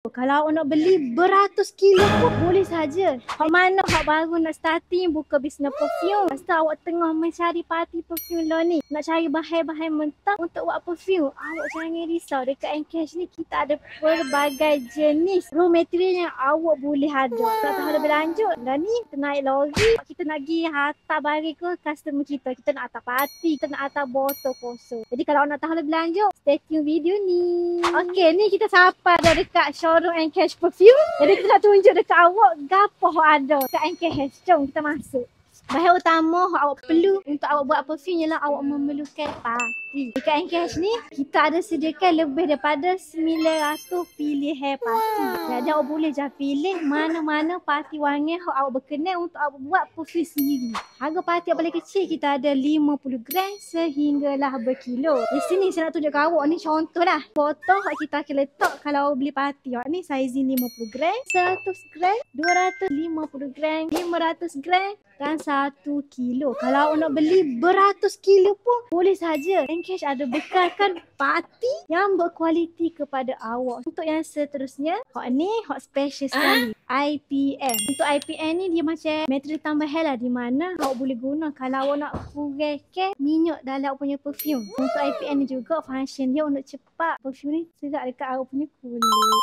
Kalau awak nak beli beratus kilo pun boleh saja. Hak mana hak baru nak starting buka bisnes perfume. Lepas tu awak tengah mencari party perfume lah ni. Nak cari bahan-bahan mentah untuk buat perfume. Awak jangan risau. Dekat Encash ni kita ada pelbagai jenis raw material yang awak boleh ada. Tak tahu lebih lanjut. Dan ni kita naik lori. Kita nak pergi hantar barang ke customer kita. Kita nak hantar party. Kita nak hantar botol kosong. Jadi kalau awak nak tahu lebih lanjut, stay tune video ni. Okey, ni kita sampai dah dekat showroom Encash Perfume. Jadi kita nak tunjuk dekat awak gapo ada dekat Encash. Jom kita masuk. Bahan utama yang awak perlu untuk awak buat perfume ialah awak memerlukan parti. Dekat Encash ni kita ada sediakan lebih daripada 900 pilihan parti. Jadi awak boleh je pilih mana-mana parti wangi yang awak berkenan untuk awak buat perfume sendiri. Harga parti yang paling kecil kita ada 50 gram sehinggalah berkilo. Di sini saya nak tunjuk kat awak ni contoh lah. Foto yang kita akan letak kalau awak beli parti. Awak ni saizing 50 gram, 100 gram, 250 gram, 500 gram dan 1 kilo. Kalau awak nak beli beratus kilo pun boleh saja. Encash ada bekalkan parti yang berkualiti kepada awak. Untuk yang seterusnya, hak ni hak special sekali. IPM. Untuk IPM ni dia macam material tambahan lah, di mana awak boleh guna kalau awak nak kurangkan minyak dalam awak punya perfume. Untuk IPM ni juga function dia untuk cepat perfume ni serat dekat awak punya kulit.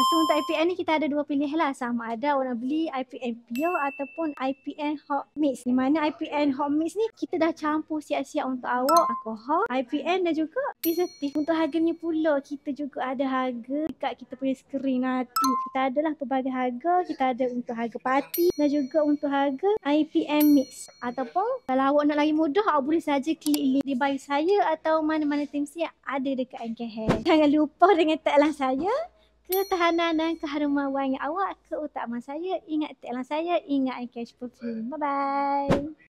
So untuk IPM ni kita ada dua pilihan lah. Sama ada awak nak beli IPM pure ataupun IPM hot mix. Di mana IPM hot mix ni kita dah campur siap-siap untuk awak alkohol, IPM dan juga preservatif. Untuk harganya pula kita juga ada harga dekat kita punya skrin nanti. Kita adalah pelbagai harga. Kita ada untuk harga parti dan juga untuk harga IPM mix. Ataupun kalau awak nak lagi mudah, awak boleh saja klik link di bio saya atau mana-mana tim yang ada dekat Encash. Jangan lupa dengan tagline saya, ketahanan dan keharuman wangi awak keutamaan saya. Ingat tagline saya, ingat Encash Perfume. Bye-bye.